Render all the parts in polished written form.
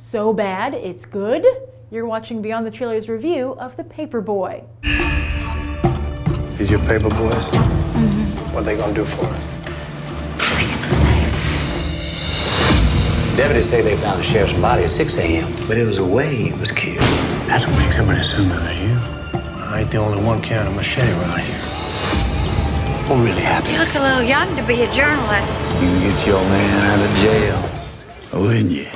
so bad it's good? You're watching Beyond the Trailers review of The Paperboy. These your paper boys? Mm-hmm. What they gonna do for us? Deputies say they found the sheriff's body at 6 a.m., but it was the way he was killed. That's what makes everybody assume it was you. I ain't the only one carrying a machete around here. What really happened? You look a little young to be a journalist. You can get your man out of jail, wouldn't you?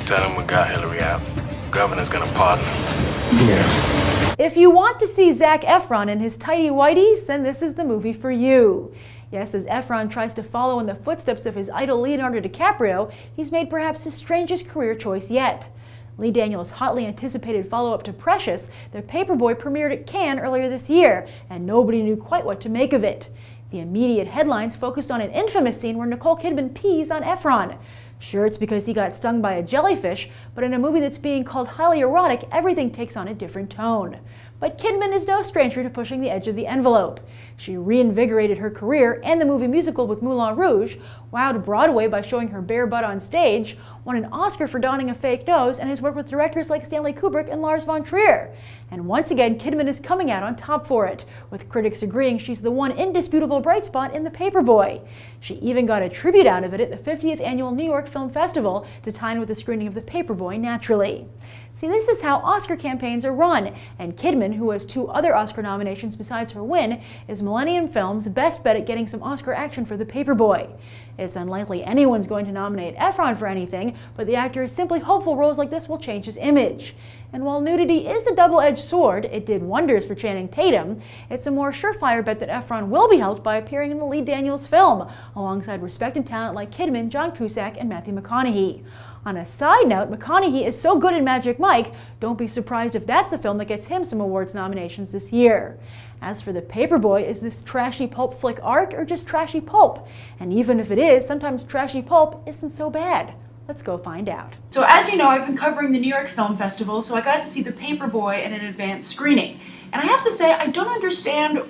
Tell him we got Hillary out. Governor's gonna pardon him. Yeah. If you want to see Zac Efron in his tighty whities, then this is the movie for you. Yes, as Efron tries to follow in the footsteps of his idol Leonardo DiCaprio, he's made perhaps his strangest career choice yet. Lee Daniels' hotly anticipated follow-up to Precious, The Paperboy premiered at Cannes earlier this year, and nobody knew quite what to make of it. The immediate headlines focused on an infamous scene where Nicole Kidman pees on Efron. Sure, it's because he got stung by a jellyfish, but in a movie that's being called highly erotic, everything takes on a different tone. But Kidman is no stranger to pushing the edge of the envelope. She reinvigorated her career and the movie musical with Moulin Rouge, wowed Broadway by showing her bare butt on stage, won an Oscar for donning a fake nose, and has worked with directors like Stanley Kubrick and Lars von Trier. And once again, Kidman is coming out on top for it, with critics agreeing she's the one indisputable bright spot in The Paperboy. She even got a tribute out of it at the 50th Annual New York Film Festival to tie in with the screening of The Paperboy naturally. See, this is how Oscar campaigns are run, and Kidman, who has 2 other Oscar nominations besides her win, is Millennium Films' best bet at getting some Oscar action for The Paperboy. It's unlikely anyone's going to nominate Efron for anything, but the actor is simply hopeful roles like this will change his image. And while nudity is a double-edged sword, it did wonders for Channing Tatum, it's a more surefire bet that Efron will be helped by appearing in the Lee Daniels film, alongside respected talent like Kidman, John Cusack, and Matthew McConaughey. On a side note, McConaughey is so good in Magic Mike, don't be surprised if that's the film that gets him some awards nominations this year. As for The Paperboy, is this trashy pulp flick art or just trashy pulp? And even if it is, sometimes trashy pulp isn't so bad. Let's go find out. So as you know, I've been covering the New York Film Festival, so I got to see The Paperboy in an advanced screening. And I have to say, I don't understand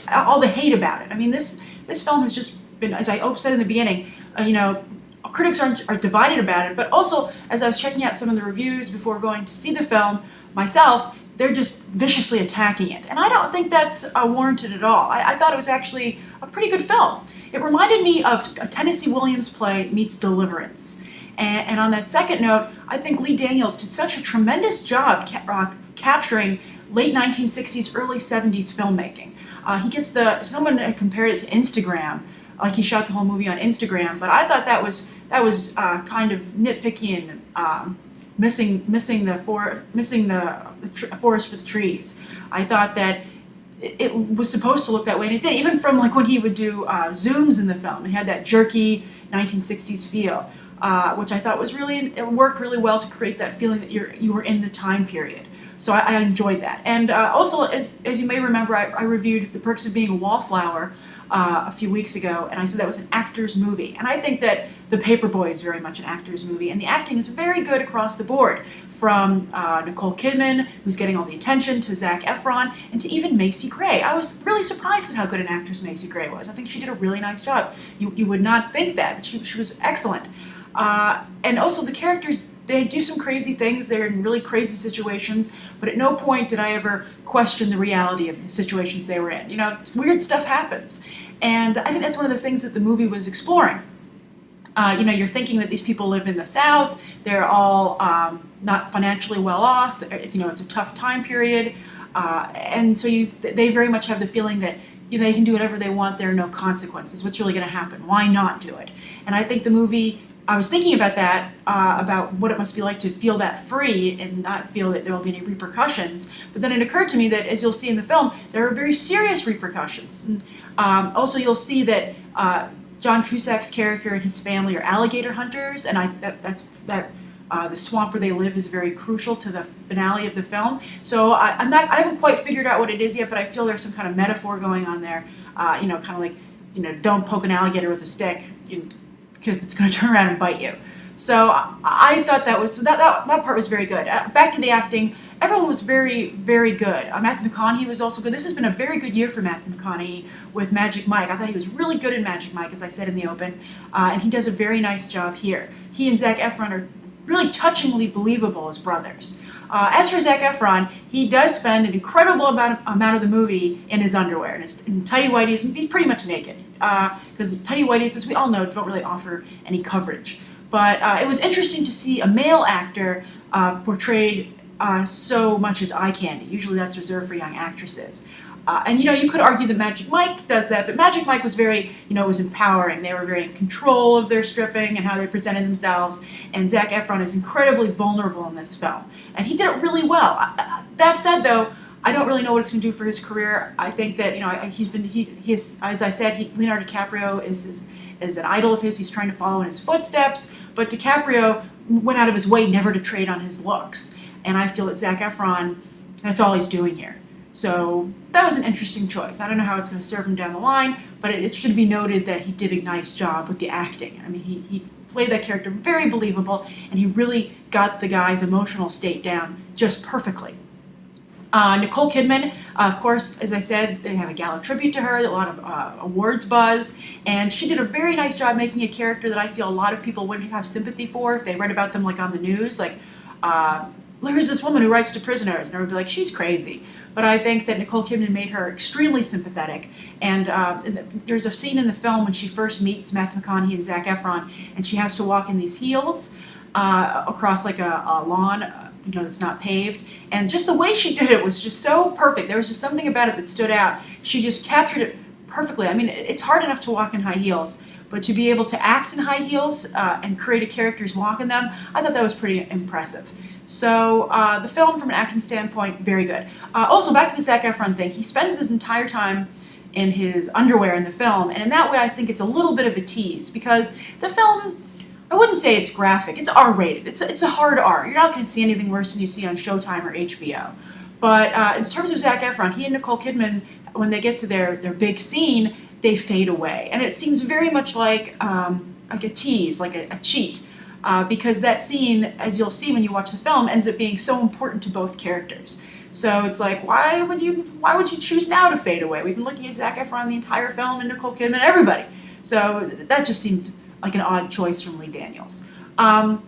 all the hate about it. I mean, this film has just been, as I said in the beginning, critics are divided about it, but also as I was checking out some of the reviews before going to see the film myself, they're just viciously attacking it. And I don't think that's warranted at all. I thought it was actually a pretty good film. It reminded me of a Tennessee Williams play meets Deliverance. And on that second note, I think Lee Daniels did such a tremendous job capturing late 1960s, early 70s filmmaking. Someone compared it to Instagram, like he shot the whole movie on Instagram, but I thought that was kind of nitpicky and missing the forest for the trees. I thought that it was supposed to look that way, and it did. Even from like when he would do zooms in the film, it had that jerky 1960s feel, which I thought it worked really well to create that feeling that you were in the time period. So I enjoyed that. And also, as you may remember, I reviewed The Perks of Being a Wallflower a few weeks ago, and I said that was an actor's movie. And I think that The Paperboy is very much an actor's movie, and the acting is very good across the board, from Nicole Kidman, who's getting all the attention, to Zac Efron, and to even Macy Gray. I was really surprised at how good an actress Macy Gray was. I think she did a really nice job. You would not think that, but she was excellent. And also the characters, they do some crazy things, they're in really crazy situations, but at no point did I ever question the reality of the situations they were in. Weird stuff happens. And I think that's one of the things that the movie was exploring. You're thinking that these people live in the South, they're all not financially well off, it's a tough time period, and so they very much have the feeling that they can do whatever they want, there are no consequences. What's really going to happen? Why not do it? And I think the movie, I was thinking about that, about what it must be like to feel that free and not feel that there will be any repercussions. But then it occurred to me that, as you'll see in the film, there are very serious repercussions. And also you'll see that John Cusack's character and his family are alligator hunters, and the swamp where they live is very crucial to the finale of the film. So I haven't quite figured out what it is yet, but I feel there's some kind of metaphor going on there. Kind of like, don't poke an alligator with a stick, because it's going to turn around and bite you. So I thought that part was very good. Back to the acting, everyone was very, very good. Matthew McConaughey was also good. This has been a very good year for Matthew McConaughey with Magic Mike. I thought he was really good in Magic Mike, as I said in the open, and he does a very nice job here. He and Zac Efron are really touchingly believable as brothers. As for Zac Efron, he does spend an incredible amount of the movie in his underwear, in tighty whities, and he's pretty much naked. Because tighty whities, as we all know, don't really offer any coverage. But it was interesting to see a male actor portrayed so much as eye candy. Usually that's reserved for young actresses. And you could argue that Magic Mike does that, but Magic Mike was very, was empowering. They were very in control of their stripping and how they presented themselves. And Zac Efron is incredibly vulnerable in this film, and he did it really well. That said, though, I don't really know what it's going to do for his career. I think that as I said, Leonardo DiCaprio is an idol of his. He's trying to follow in his footsteps, but DiCaprio went out of his way never to trade on his looks, and I feel that Zac Efron, that's all he's doing here. So that was an interesting choice. I don't know how it's going to serve him down the line, but it should be noted that he did a nice job with the acting. I mean, he played that character very believable, and he really got the guy's emotional state down just perfectly. Nicole Kidman, of course, as I said, they have a gala tribute to her, a lot of awards buzz, and she did a very nice job making a character that I feel a lot of people wouldn't have sympathy for if they read about them like on the news, like, there's this woman who writes to prisoners, and everybody would be like, she's crazy. But I think that Nicole Kidman made her extremely sympathetic, and there's a scene in the film when she first meets Matthew McConaughey and Zac Efron, and she has to walk in these heels across like a lawn, that's not paved, and just the way she did it was just so perfect. There was just something about it that stood out. She just captured it perfectly. I mean, it's hard enough to walk in high heels, but to be able to act in high heels and create a character's walk in them, I thought that was pretty impressive. So the film, from an acting standpoint, very good. Also, back to the Zac Efron thing, he spends his entire time in his underwear in the film, and in that way I think it's a little bit of a tease, because the film, I wouldn't say it's graphic, it's R-rated. It's a hard R. You're not going to see anything worse than you see on Showtime or HBO. But in terms of Zac Efron, he and Nicole Kidman, when they get to their big scene, they fade away. And it seems very much like a tease, like a cheat. Because that scene, as you'll see when you watch the film, ends up being so important to both characters. So it's like, why would you choose now to fade away? We've been looking at Zac Efron the entire film, and Nicole Kidman, everybody. So that just seemed like an odd choice from Lee Daniels. But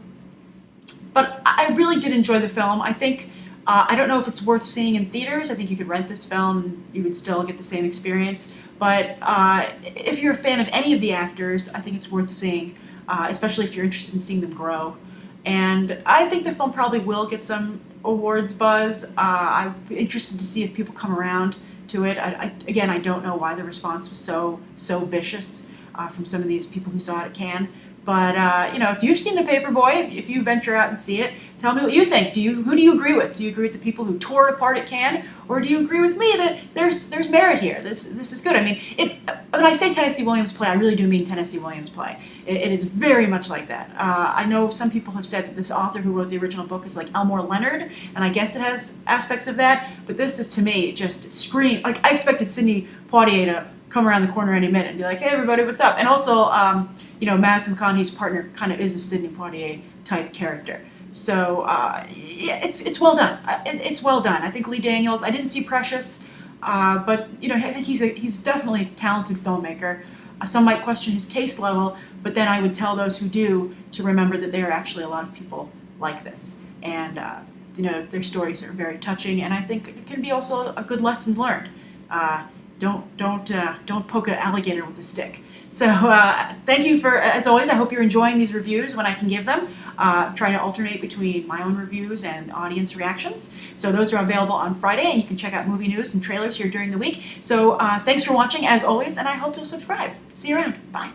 I really did enjoy the film. I think, I don't know if it's worth seeing in theaters. I think you could rent this film, you would still get the same experience. But if you're a fan of any of the actors, I think it's worth seeing. Especially if you're interested in seeing them grow. And I think the film probably will get some awards buzz. I'm interested to see if people come around to it. Again, I don't know why the response was so vicious from some of these people who saw it at Cannes. But if you've seen The Paperboy, if you venture out and see it, tell me what you think. Who do you agree with? Do you agree with the people who tore it apart at Cannes, or do you agree with me that there's merit here? This is good. I mean, when I say Tennessee Williams play, I really do mean Tennessee Williams play. It is very much like that. I know some people have said that this author who wrote the original book is like Elmore Leonard, and I guess it has aspects of that. But this is, to me, just scream. Like, I expected Sidney Poitier to come around the corner any minute and be like, hey everybody, what's up? And also, Matthew McConaughey's partner kind of is a Sidney Poitier type character. So yeah, it's well done. It's well done. I think Lee Daniels, I didn't see Precious, but I think he's definitely a talented filmmaker. Some might question his taste level, but then I would tell those who do to remember that there are actually a lot of people like this, and their stories are very touching, and I think it can be also a good lesson learned. Don't poke an alligator with a stick. So thank you as always, I hope you're enjoying these reviews when I can give them. Trying to alternate between my own reviews and audience reactions. So those are available on Friday, and you can check out movie news and trailers here during the week. So thanks for watching, as always, and I hope you'll subscribe. See you around. Bye.